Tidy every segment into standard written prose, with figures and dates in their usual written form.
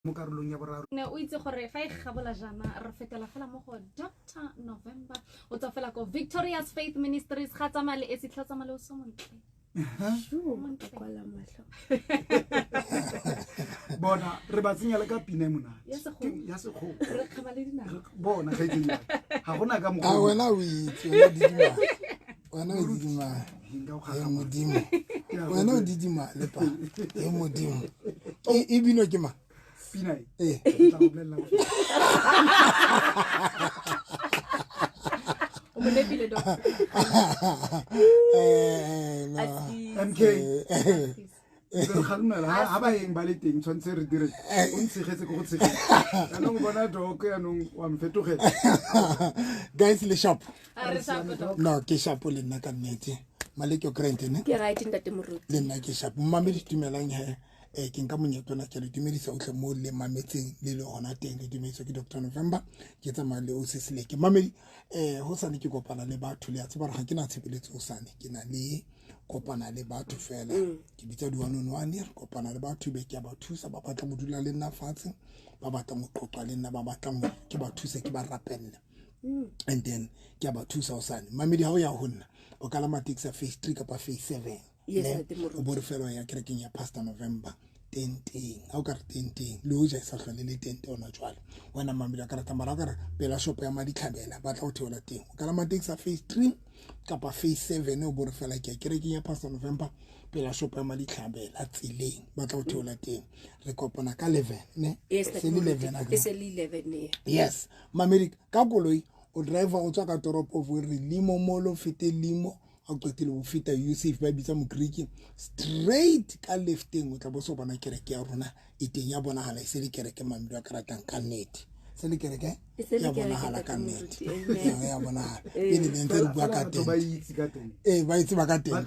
mo karolong ya boraro ne o itse gore fa e gabola jana re fetela fela mo go Dr. November o tsa fela ko Victorious Faith Ministries ga tsamale e sitlhatsa male o so montle kwala mahlo bona re ba tsenya le ka pina mona ya se go re khamale dina bona ga itse ha gona ka mo a wena o itse wena didima wena o didima e modimo wena o didima le pa e modimo e bino ke ma pina e tla go bolela o mo lebile do MK ha ba eng ba le teng tshwantse re dire o ntshegetse go tshegetse kana go bona doko ya nong wa mfetogela guys le shop re sa go no ke shop le nna ka nnete maleke o krente ne ke right ntate moruti le nna ke shop mmame di tumelang he ke nka monyetona ke le dumedisa o tle mo le mametseng le le hona teng le dumedisa ke Dr. November ke tsamaya le o sesile ke mamedi ho sane ke kopana le batho le a tseba re ga ke na tshepeletso o sane ke na le kopana le batho fela ke bitsa di one on one re kopana le batho be ke ba thusa ba batla mo dula le nna fatshe ba batla mo qoqa le nna ba batla mo ke ba thusa ke ba rapella and then ke ba thusa o sane mamedi ha o ya honna o kala taxi phase 3 kapa phase 7 yes o bo re fela ya kerekeng ya Pastor November tenteng ha o ka re tenteng le o ja sa hlole le tente ona jwale wena mamedi a ka rata mara ka re pela shop ya maditlhabela ba tla o theola teng o kala taxi phase 3 kapa phase 7 o bo re fela ke kerekeng ya Pastor November pela shop ya maditlhabela tseleng ba tla o theola teng re kopana ka 11 ne se le 11 yes mamedi ka koloi o driver o tswa ka toropo o re limo molo fete limo a qetile o feta Yusuf ba bitsa mo Greek straight ka lefteng o tla bo so bona kereke ya rona e teng ya bona hala se le kereke mamedi wa karatang ka net se le kereke ya bona hala ka net ya bona hala pele le ntse bua ka teng ba itse ka teng ba itse ba ka teng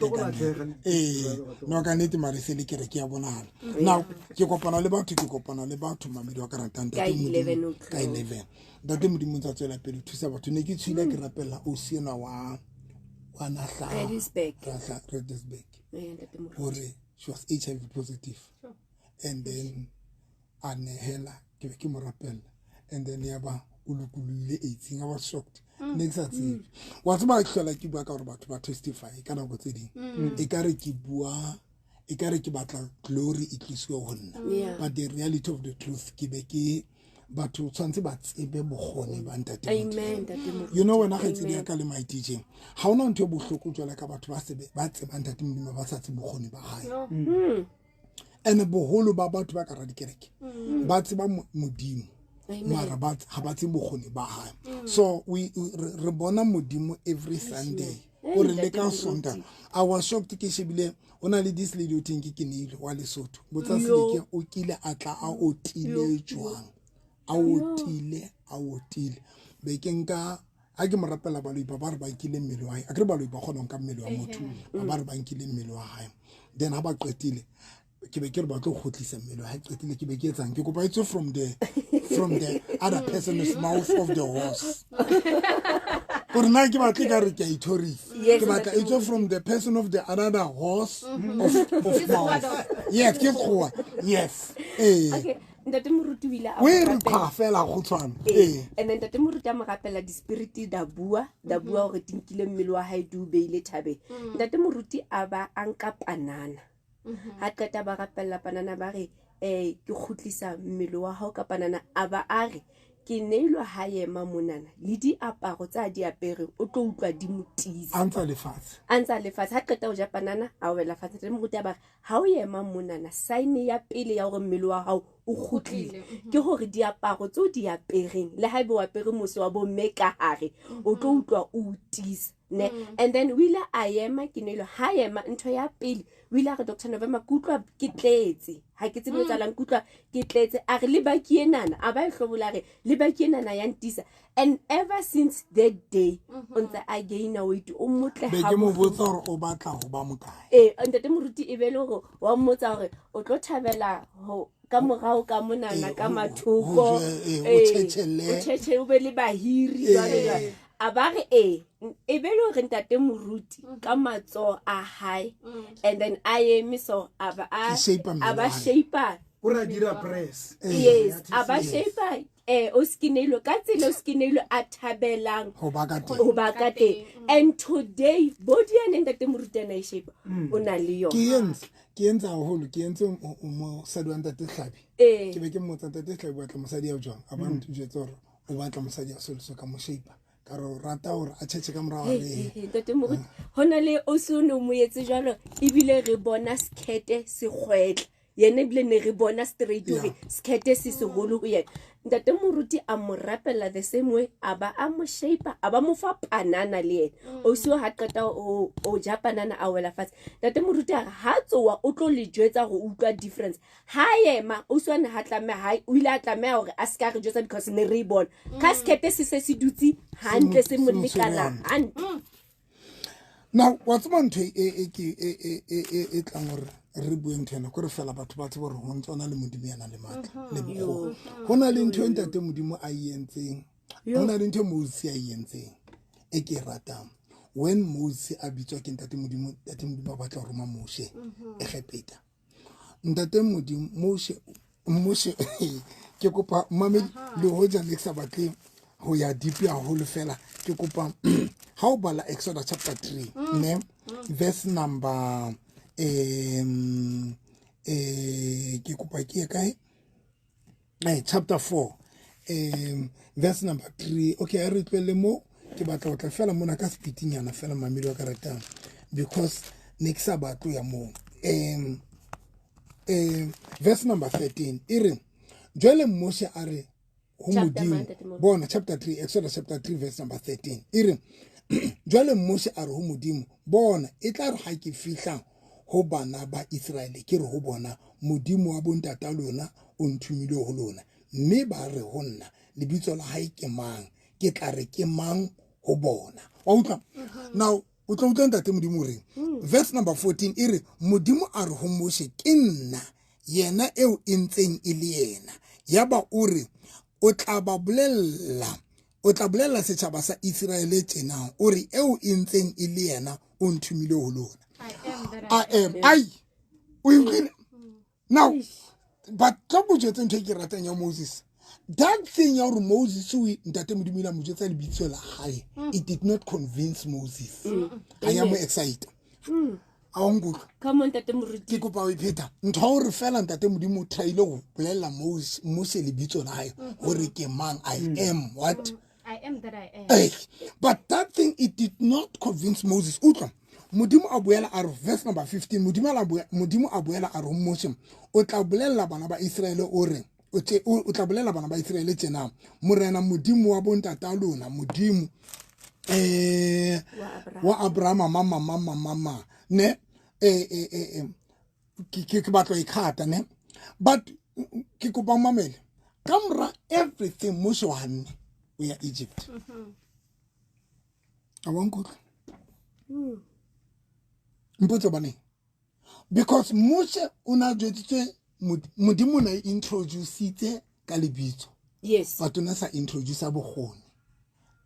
no ka net mare se le kereke ya bona hala now ke kopana le batho mamedi wa karatang ka 11 ka 11 date modimo tsa tswela pele thusa batho ne ke tshila ke rapela o siena wa Redisberg. Or she was HIV positive. And then Anehela, ke mo rapela. And then yaba ulukulu le I was shocked. Next time. What's my hlola ke bua ka gore batho ba testify kana go tse ding. E kare ke bua e kare ke batla glory e tliswe go nna. But the reality of the truth ke be ke batho tshwantse ba tsebe bogone ba ntate amen you know when I get in ka le my teaching ha ona ntwe bohloko jwala ka batho ba sebe ba tseba ntate modimo ba sa tsebe bogone ba hae ene boholo ba batho ba ka ra dikereke ba tseba modimo mara ba ha ba tsebe bogone ba hae so we re bona modimo every Sunday o re le ka Sondag I was shocked ke shebile ona le this lady o teng ke ne ile wa Lesotho botsa seleke o kile a tla a otile jwang a otile be ke nka a ke mo rapela baloipa ba re ba nkile mmele wa hae a ke re baloipa kgona nka mmele wa motho ba re ba nkile mmele wa hae then ha ba qetile ke be ke re ba tlo kgotlisa mmele wa hae qetile ke be ke etsang ke kopa itse from the other person's mouth of the horse gore na ke batle ka re ke itoris ke batla itse from the person of the another horse of mouth yes ke khoa yes okay ntate moruti wile a we re pha fela go tshwana and then ntate moruti a mo rapela di spirit da bua gore tinkile mmele wa hae du beile thabe ntate moruti a ba anka panana ha qeta ba rapela panana ba re ke khutlisa mmele wa hao ka panana a ba a re ke neilwe hae mamonana le di aparo tsa di apere o tlo utlwa di motisa antsa lefatshe ha qeta o ja panana a o bela fatshe le moruti a ba ha o yema monana sign ya pele ya gore mmele wa hao o khutlile ke gore di aparo tso di apereng le haebe o apere mose wa bo meka hare o tlo utlwa o utisa ne and then wila a yema ke neilwe ha yema ntho ya pele wila re Dr. November kutlwa ke tletse ha ke tsebe tsalang kutlwa ke tletse a re le baki enana a ba e hlobola re le baki enana ya ntisa and ever since that day on the again weight o motle ha be ke mo botsa gore o batla go ba mokae ntate moruti e bele gore wa mmotsa gore o tlo thabela ho ka morao ka monana ka mathoko o tshetse o be le bahiri jwale a ba re e be le gore ntate moruti ka matso a hae and then a eme so a ba shape o ra dira press yes a ba shape o skinelo ka tsela o skinelo a thabelang ho ba ka teng. ho ba ka teng and today body and ntate morutana e shape o na le yona ke entse haholo ke entse mo sadi wa ntate Hlabi ke be ke mmotsa ntate Hlabi wa tla mosadi ya jwang a ba ntjwetsa hore o batla mosadi ya soloso ka mo shape ka re rata hore a tshetse ka morao le ntate moruti hona le o se no mo etse jwalo ebile re bona skete se kgwetla yene bile ne re bona straight hore skete se seholo ho yena ntate moruti a mo rapela the same way aba a mo shape aba mo fa panana le yena o se ha qeta o ja panana a wela fatshe ntate moruti ha tsowa o tlo le jwetsa go utlwa difference ha yema o swana ha tlame ha o ile a tlame hore a ska re jwetsa because ne re bona ka skete se dutsi hantle se mo lekana hantle now what's one to e tlang hore re bueng thena go re fela batho ba tse bore ho ntsona le modimo yana le matla le bokgo hona le ntho ntate modimo a yentseng hona le ntho Moses a yentseng e ke ratang when Moses a bitswa ke ntate modimo ba batla go roma Moshe e gepeta ntate modimo Moshe ke kopa mamedi le hoja le sa batle ho ya deep ya hole fela ke kopa ha o bala Exodus chapter 3 ne verse number ke kopa ke kae chapter 4 verse number 3 okay a re tlwele mo ke batla go tla fela mona ka speedinyana fela mamedi wa ka ratang because next sabato ya mo verse number 13 e re jwale Moshe a re ho modimo bona chapter 3 Exodus chapter 3 verse number 13 e re jwale Moshe a re ho modimo bona e tla re ha ke fihla ho bana ba Israele ke re ho bona modimo wa bontata lona o nthumile ho lona mme ba re ho nna lebitso la hae ke mang ke tla re ke mang ho bona wa utlwa now o tla utlwa ntate modimo re verse number 14 e re modimo a re ho Moshe ke nna yena eo e ntseng e le yena yaba o re o tla bolella setjhaba sa Israele tjena o re eo e ntseng e le yena o nthumile ho lona I am. Now, but trouble just into ke ratang ya Moses. That thing ya Moses ntate modimo la mojetsa lebitso la hae. It did not convince Moses. I am excited. Come on ntate moruti. Ke kopa o ipheta. Ntho re fela ntate modimo try go bolella Moses lebitso la hae hore ke mang I am what? I am that I am. But that thing it did not convince Moses. Utla modimo a boela a re verse number 15 modimo a boela a re Moshe o tla bolella bana ba Israele o re o tla bolella bana ba Israele tjena morena modimo wa bontata lona modimo wa Abraham mama ne ke batlo ikhata ne but ke kopa mamele kamra everything Moshe wa nne we are Egypt I won't go mpotso bane because Moshe una jwetse modimo na introduce ka lebitso yes but una sa introduce bogoni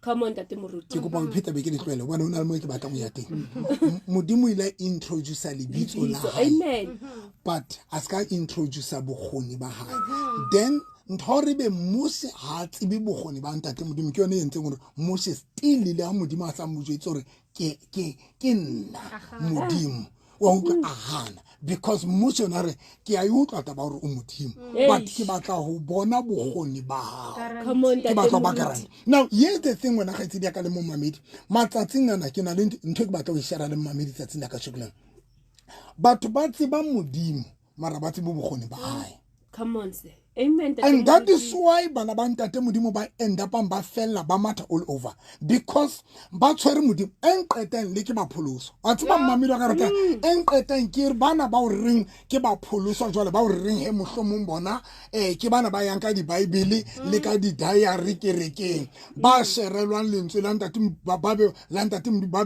come on ntate moruti ke kopa mphetha be ke le tlwele bona una le mo ke batla go ya teng modimo ile introduce lebitso la amen but aska introduce bogoni ba hae then nthore be Mose ha tsebe bogoni ba ntate modimo ke yone entseng gore Mose still le ha modimo a sa mo jwetse gore ke nna modimo wa utlwa ahana because Mose na re ke a utlwa taba gore o modimo but ke batla go bona bogoni ba ha come on ke batla ba garang now here's the thing when I ga itse ka le mo mamedi matsatsing nana ke na le ntho ke batla go share le mamedi tsatsing ka shokulang batho ba tseba modimo mara ba tsebe bogoni ba hae come on sir amen and that is why bana ba ntate modimo ba end up ba fella ba matha all over because ba tshwere modimo enqeteng le ke ba pholoso a tseba mmamedi ka rata enqeteng ke bana ba o reng ke ba pholoso jwale ba o reng he mohlomong bona ke bana ba yang ka di bible le ka di diary kerekeng ba sherelwang lentswe la ntate ba be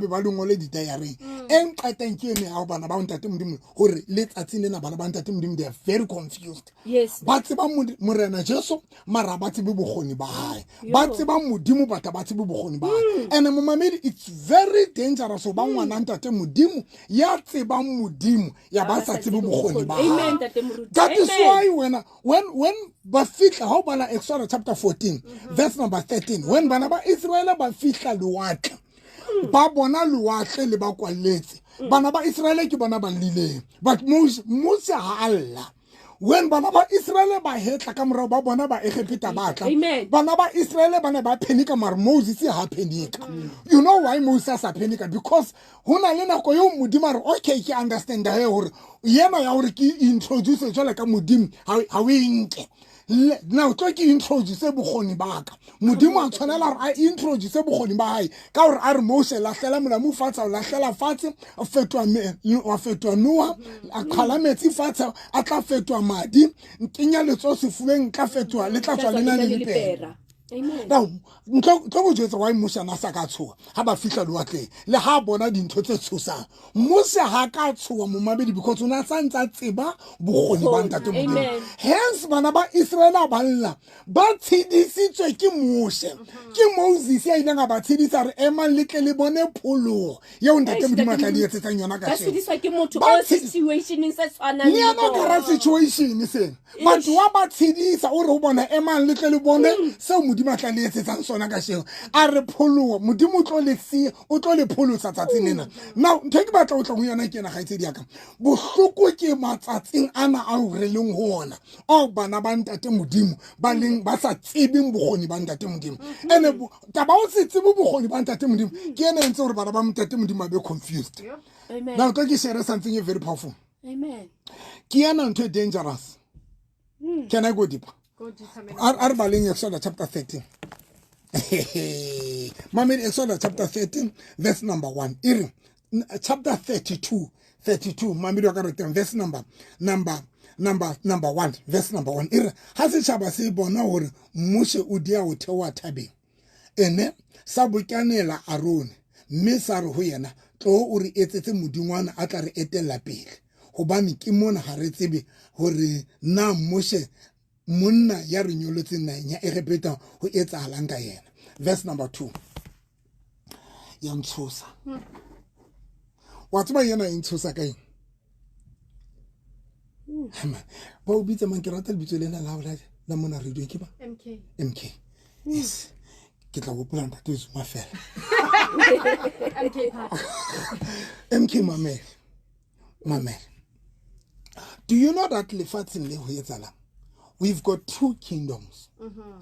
ba le ngole di diary enqeteng ke ne ha bana ba ntate modimo hore le tsatsing lena bana ba ntate modimo they are very confused yes ba tseba morena Jesu mara ba tsebe bokgoni ba hae ba tseba modimo batla ba tsebe bokgoni ba hae and momamedi it's very dangerous ho ba ngwana ntate modimo ya tseba modimo ya ba sa tsebe bokgoni ba hae. That is why when ba fitla ha bala Exodus chapter 14 verse number 13 when bana ba Israel ba fitla luwatle ba bona luwatle le ba kwaletse bana ba Israel ke bona ba lileng but Moses ha alla when bana ba Israel ba hetla ka morao ba bona ba Egipta batla bana ba Israel bana ba phenika mar Moses ha phenika. You know why Moses ha phenika? Because hona le nako yo modimo re okay ke understand he hore yena ya hore ki introduce jwale ka modimo ha we nke now tlo ke introduce bokgoni ba ka modimo a tshwanela re a introduce bokgoni ba hae ka hore a re Moses la hlela molamu fatsa la hlela fatse a fetwa Noah a qhala metsi fatsa a tla fetwa madi ntenya letso sefubeng tla fetwa le tla tswa lena le dipera. Now ntlo go jetsa why Moses na sa ka tshoga ha ba fihla luwatle le ha bona dintho tse tshosang Moses ha ka tshoga mo mabedi because una tsantsa tseba bokgoni ba ntate modimo. Hence bana ba Israel ba lla ba tshidisitswe ke Moses ke Moses ya ilanga ba tshidisa re ema letle le bone pholo yeo ntate modimo tla di etsetsa yona ka sheng ba tshidiswa ke motho o situation se tshwanang le yona ka situation se batho wa ba tshidisa o re ho bona ema letle le bone se modimo tla le etsetsang sona ka sheng a re pholo modimo tlo le si o tlo le pholo sa tsatsing lena. Now nthe ke batla o tla go yona ke na ga itse diaka bohloko ke matsatsing ana a o re leng ho ona o bana ba ntate modimo ba leng ba sa tsebeng bokgoni ba ntate modimo ene taba o se tsebe bokgoni ba ntate modimo ke ene ntse hore bana ba ntate modimo ba be confused. Amen. Now tlo ke share something very powerful. Amen. Ke yana ntho dangerous. Can I go deeper? Are baling Exodus chapter 13. Mama, Exodus chapter 13 verse number 1. Chapter 32 Mama, do ka verse number 1 verse number 1. Ha se chaba se bona hore Mose o dia o thewa thabeng ene sa bokanela Aaron mme sa re ho yena tlo o re etsetse modingwana a tla re etella pele hobane ke mona ha re tsebe hore na Mose monna ya re nyolotseng na nya e repeta ho etsahalang ka yena. Verse number 2 ya ntshosa wa tseba yena intshosa ka eng ba o bitsa mang ke rata le bitso lena la mona radio ke ba MK yes ke tla go planta to Zuma fela MK mamel do you know that lefatsheng le ho etsahalang we've got 2 kingdoms.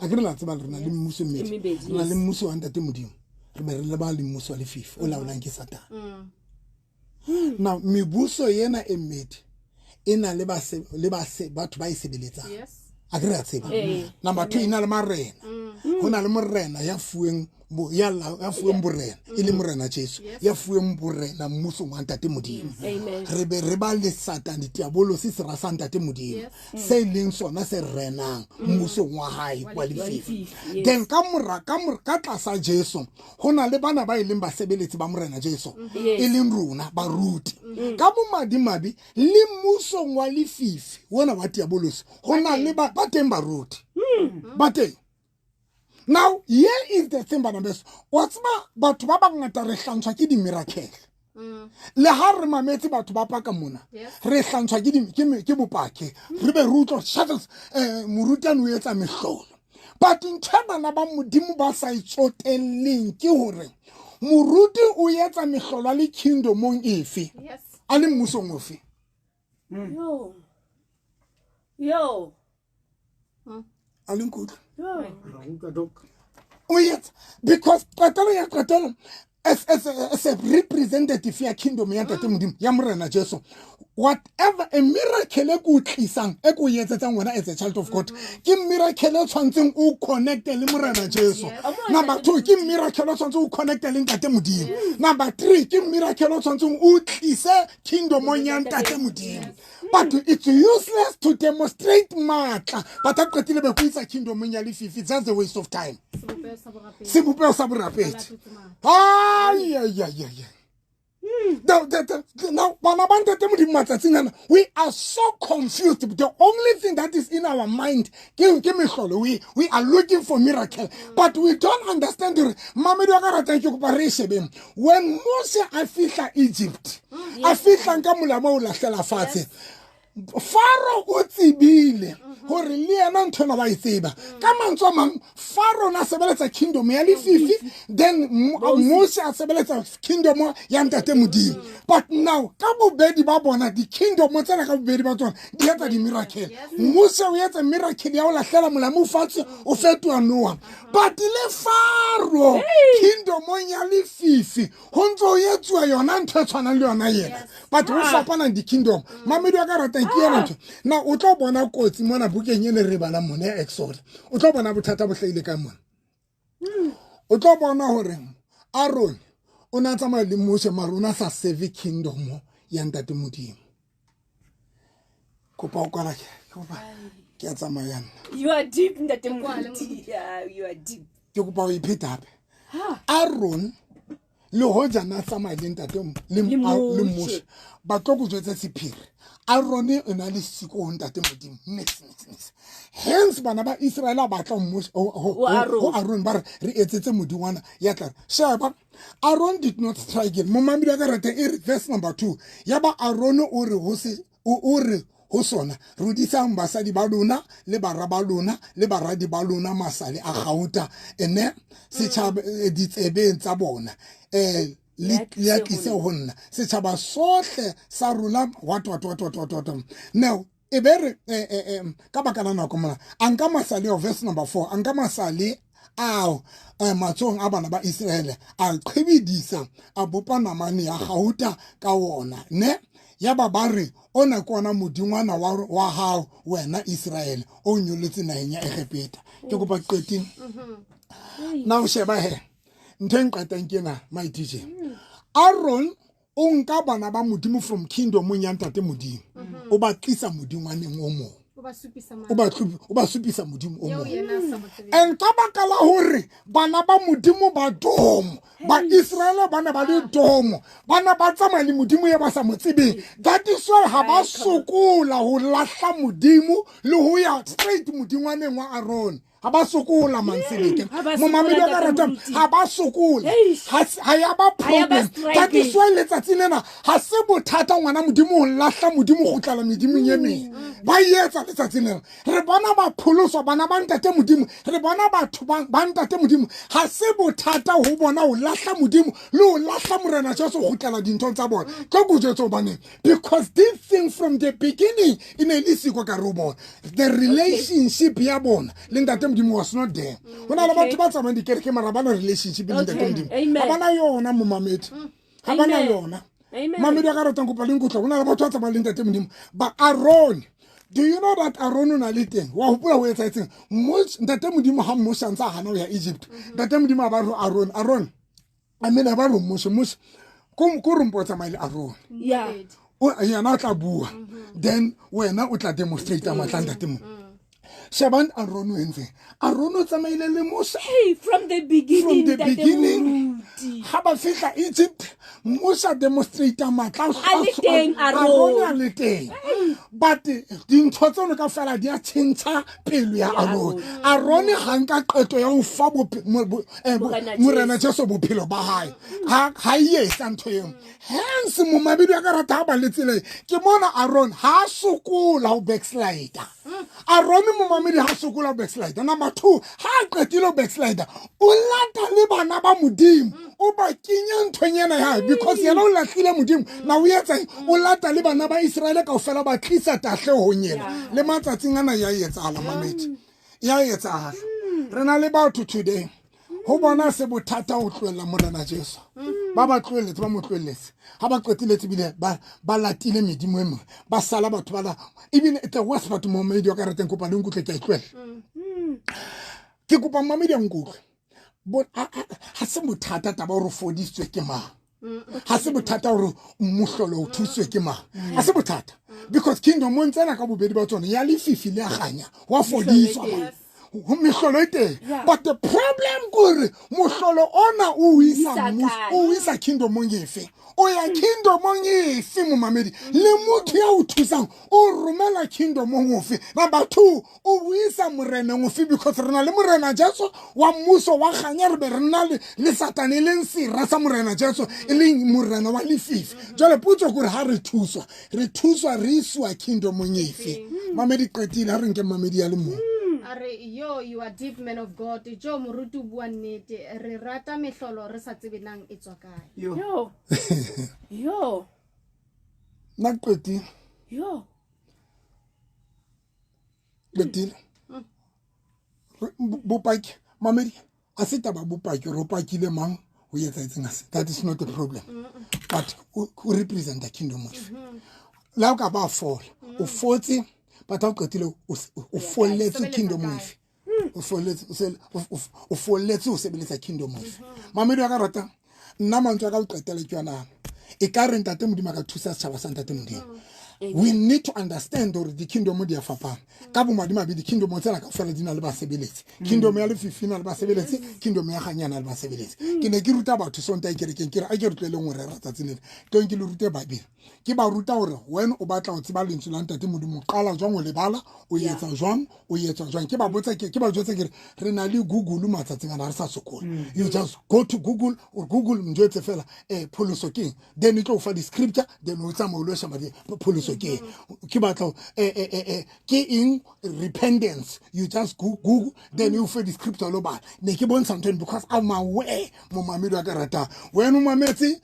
I get la tseba rena le mmuso mmedi rena le mmuso wa ntate modimo re be re le ba le mmuso wa lefifi o laolang ke Satan. Now mebuso yena e mmedi ena le batho ba isebeletsang. Yes. A get la tseba. Number 2 ina le marena. Hona le morena ya fueng ya fueng borena ile morena Jesu ya fueng borena mmuso wa ntate modimo re be re ba le Satan diabolo se ra sa ntate modimo se leng sona se renang mmuso wa hae wa lefifi. Then ka tlasa Jesu hona le bana ba ileng ba sebeletsi ba morena Jesu e leng rona ba ruti ka bo madimabi le mmuso wa lefifi wona wa diabolo hona le ba teng ba ruti ba teng. Now, here is the thing, Barnabas. What's batho ba bangata re hlantshwa ke di miracle. Le ha re mametse batho ba paka mona. Re hlantshwa ke bopaki. Re be rutlo shadows morutani o etsa mehlolo. But nthabana ba modimo ba sa itsotelleng ke hore moruti o etsa mehlolo le kingdomong efe. Yes. A le mmusong ofe. Yo. Alinkut. Oh yes, because as a representative ya kingdom ya ntate modimo ya morena Jesu whatever a miracle e go tlisang e go yetsetsang wena as a child of God ke miracle e tshwantseng o connect le morena Jesu. Number 2 ke miracle e tshwantseng o connect le ntate modimo. Number 3 ke miracle e tshwantseng o tlise kingdom ya ntate modimo. But it's useless to demonstrate matla but a qetile be go itsa kingdom ya lefifi. That's a waste of time. Se bopeo sa borapedi. Now, we are so confused. The only thing that is in our mind, we are looking for miracle, but we don't understand. When Moses afika Egypt, afika nkamulamo ulahlela fase. Pharaoh o tsibile hore le yena ntona ba itseba ka mantswe mang Pharaoh na sebeletsa kingdom ya lefifi then Moses a sebeletsa kingdom ya ntate modimo but now ka bobedi ba bona di kingdom tsena ka bobedi ba tsona di etsa di miracle Moses o etsa miracle ya o lahlela molamo fatshe o fetwa Noah but le Pharaoh kingdom ya lefifi ho ntso yetswa yona ntho tshwana le yona yena but o fapana di kingdom mamedi wa ka rata now o tlo bona kotsi mona bukeng ene re bana mona Exodus o tlo bona bothata bo hlaile ka mona o tlo bona hore Aaron o na tsamaya le Moses marona sa save kingdom ya ntate modimo kopa o kwala ke a tsamaya you are deep ntate modimo yeah you are deep ke kopa o ipheta hape Aaron le hoja na tsamaya le ntate le Moses ba tlo go jwetsa sephiri Aaron o na le siko ntate modimo next hence bana ba Israel ba tla Moses Aaron ba re etsetse modingwana ya tla sheba Aaron did not struggle mo mamedi ka rata verse number 2 ya ba Aaron o re ho sona rudisa mbasadi ba lona le bara ba lona le baradi ba lona masale a gauta ene se tshaba ditsebeng tsa bona le tlise honna se tshaba sohle sa rula what now ebere ka bakana na komana anka masale of verse number 4 anka masale ao matsong a bana ba Israel a qhibidisa a bopa namane ya gauta ka wona ne ya babare ona kona modingwana wa hao wena Israel o nyoletse naheng ya Egipeta ke go ba qeting now sheba he nteng qetang kena my teacher Aaron o nka bana ba modimo from kingdom ya ntate modimo o ba tlisa modingwaneng o mo o ba supisa modimo o mo en ka bakala hore bana ba modimo ba domo ba Israel bana ba le domo bana ba tsamaya le modimo ya ba sa motsebe that is why ha ba sokola ho lahla modimo le ho ya straight modingwaneng wa Aaron haba sokola manseleke mo mamedi ka rata haba sokola ha ya ba problem that is why letsatsi lena ha se bothata ngwana modimo ho lahla modimo go tlala medimo nyeme ba yetsa letsatsi lena re bona ba pholoswa bana ba ntate modimo re bona batho ba ntate modimo ha se bothata ho bona ho lahla modimo le ho lahla morena Jesu go tlala dintho tsa bona tlo go jetso bane because this thing from the beginning in elisiko ka robona the relationship ya bona le ntate was not there. When I about to buy some indicated Marabana relationship in the kingdom. Habana yona, Mumamet. Habana yona. Mamma Garatanko Palinko, when I about to talk about the kingdom. But Aaron, do you know that Aaron na liten? Wahupula we saying, much that Temudim Hamusan Sahanoya, Egypt. That Temudim about Aaron. I mean about Mush. Come Kurumpota my Aaron. Yeah. Oh, you're not a boo. Then we're not with a demonstrator, Matanda Timu. Shaban Aaron wenze Aaron tsamaile le Moses from the beginning haba fihla Egypt Moses demonstrator matla Aaron le teng but dintho tsone ka fela di a tshentsa pelo ya Aaron ga nka qeto ya ho fa morena Jesu bophelo ba hae ha yesa ntho eo hence mo mabedi ya karata ba letsele ke mona Aaron ha sokola ho backslider Aaron mo mamedi ha sokola backslider number 2 ha qetile backslider o lata le bana ba modimo o ba kenya nthonyana ya because yena o lahlile modimo na o yetsa o lata le bana ba Israel ka ofela ba tlisa tahle ho nyela le matsatsing ana ya yetsala mamedi ya yetsala rena le batho today ho bona se bothata o tloela morena Jesu ba ba tloletse ba mo tloletse ha ba qetiletse bile ba latile medimo emo ba sala batho bala even the worst part mo media ka reteng kopa le nkutle ke tlwela ke kopa mamedi nkutle but ha se bothata taba re fodisitswe ke ma ha se bothata hore mmuhlolo o thuswe ke ma ha se bothata because kingdom mo ntsena ka bobedi ba tsone ya lefifi le aganya wa fodiswa mehlolo e teng but the problem kore mohlolo ona o isa kingdomong efe o ya kingdomong efe momamedi le motho ya o thusang o romela kingdomong ofe number 2 o buisa moreneng ofe because re na le morena Jesu wa mmuso wa kganya re be re na le satane le nsira sa morena Jesu e le morena wa lefifi jwale potso kore ha re thuswa re iswa kingdomong efe mamedi qetile ha re nke mamedi ya le mo Are you are deep man of God. Jo morutu bua nnete re rata mehlolo re sa tsebe nang e tswa kae. Yo. Na qetile. Yo. Qetile. Bopaki mamedi a se taba bopaki ro pakile mang o etsa etseng ase that is not a problem but who represent the kingdom of la o ka ba fola o fotse batho o qetile o folletse kingdom of o folletse o sebeletsa kingdom of mamedi wa ka rata nna mantswe ka o qetele ke yona e ka re ntate modimo ka thusa setšhaba sa ntate modimo we need to understand or the kingdom dia fapana ka bo madima be the kingdom tsena ka fela dina le ba sebeletsi kingdom ya le fifina le ba sebeletsi kingdom ya ganyana le ba sebeletsi ke ne ke ruta batho sonta e kerekeng ke re a ke rutlele ngwe re rata tsenele tong ke le rute babedi ke ba ruta hore when o batla o tseba lentswe la ntate modimo qala jwang o lebala o yetsa jwang ke ba botsa ke ba jwetsa ke re na le Google matsatsing ana re sa sokola you just go to Google or Google mjwetse fela pholoso ke then it go for the scripture then o tsama o lo sheba di pholoso ke batla ke in repentance you just Google then you for the scripture lo ba ne ke bontsha ntweni because I'm aware mo mamedi wa ka rata when o mametse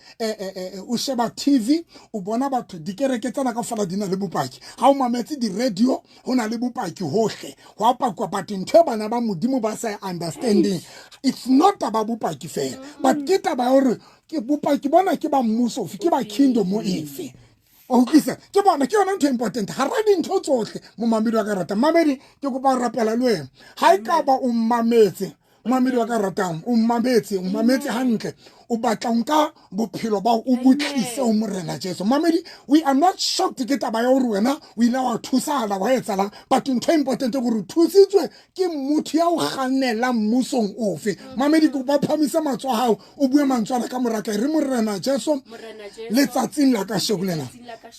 o sheba TV o bona batho dikereke tsana ka fela dina le bopaki ha o mametse di radio hona le bopaki hohle ho apakwa but ntwe bana ba modimo ba sa understanding it's not about bopaki fela but ke taba hore ke bopaki bona ke ba mmuso ke ba kingdom efe o kisa ke bona ke yona ntho important ha ra dintho tsohle mo mamedi wa ka rata mamedi ke kopa rapela le wena ha e ka ba o mametse mamedi wa ka ratang o mametse hantle o batla nka bophelo ba o butlise o morena Jesu mamedi we are not shocked ke taba ya hore wena o ile wa thusala wa etsala but ntho important ke gore thusitswe ke motho ya o ganela mmusong ofe mamedi go ba phamisa matswa hao o bue mantswana ka moraka re morena Jesu le tsatsing la ka shekulena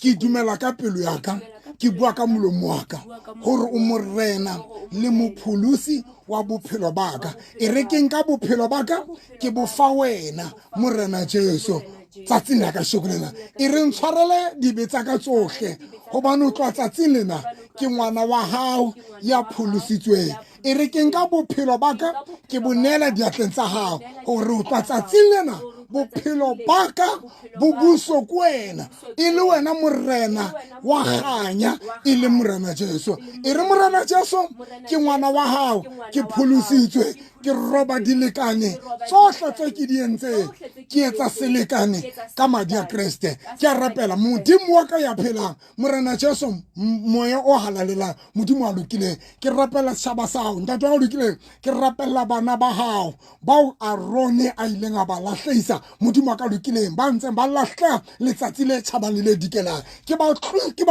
ke dumela ka pelo ya ka ke bua ka molomo wa ka gore o morena le mophulusi wa bophelo baka e re ke nka bophelo baka ke bo fa wena morena Jesu tsatsing la ka shekulena e re ntshwarele dibetsa ka tsohle gobane o tloa tsatsing lena ke ngwana wa hao ya phulusitsweng e re ke nka bophelo baka ke bonela diatleng tsa hao gore o tloa tsatsing lena bophelo baka bubuso kwena e le wena morena wa ganya e le morena Jesu e re morena Jesu ke ngwana wa hao ke phulusitswe ke roba dilekane tsohle tse ke di entse ke etsa selekane ka madi a Kriste ke a rapela modimo wa ka ya phelang morena Jesu moya o halalela modimo a lokile ke rapela setšhaba sa hao ntate wa lokile ke rapela bana ba hao bao Arone a ileng a ba lahlehisa modimo wa ka lokileng ba ntseng ba lahla letsatsi le tšhabang le dikelang ke ba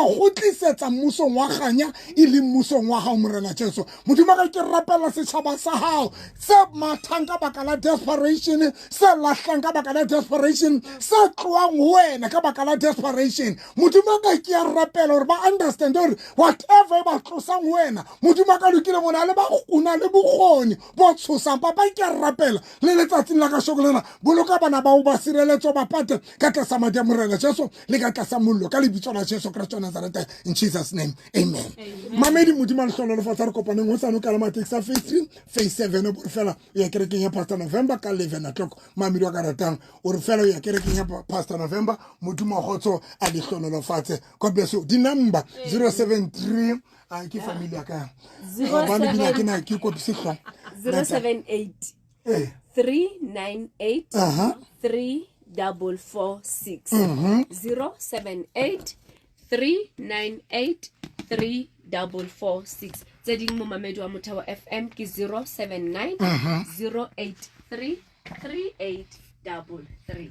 gotlisetsa mmusong wa ganya e le mmusong wa hao morena Jesu modimo wa ka ke rapela setšhaba sa hao se mathang ka baka la desperation se lahlang ka baka la desperation se tloang wena ka baka la desperation modimo ka ke a rapela hore ba understand hore whatever ba tlosang wena modimo ka lokile mona le ba una le bokgoni bo tshosang papa ke a rapela le letsatsing la ka shokolena boloka bana ba o ba sireletso ba pate ka tlasa madi a morena Jesu le ka tlasa mollo ka lebitso la Jesu Kristo Nazareth in Jesus name amen mamedi modimo le hlolo le fatsa re kopaneng ho tsano ka la matex a face 7 bo fela ya kerekeng ya Pastor November ka 11 o'clock mamedi wa ka ratang o re fela ya kerekeng ya Pastor November modimo a gotso a le hlolo le fatse God bless you di number 073 ke familia ka ba le bina ke na ke kopise hlo 078 398 3446 078 398 3446 tse ding mo mamedi wa Motheo FM ke 079 083 3833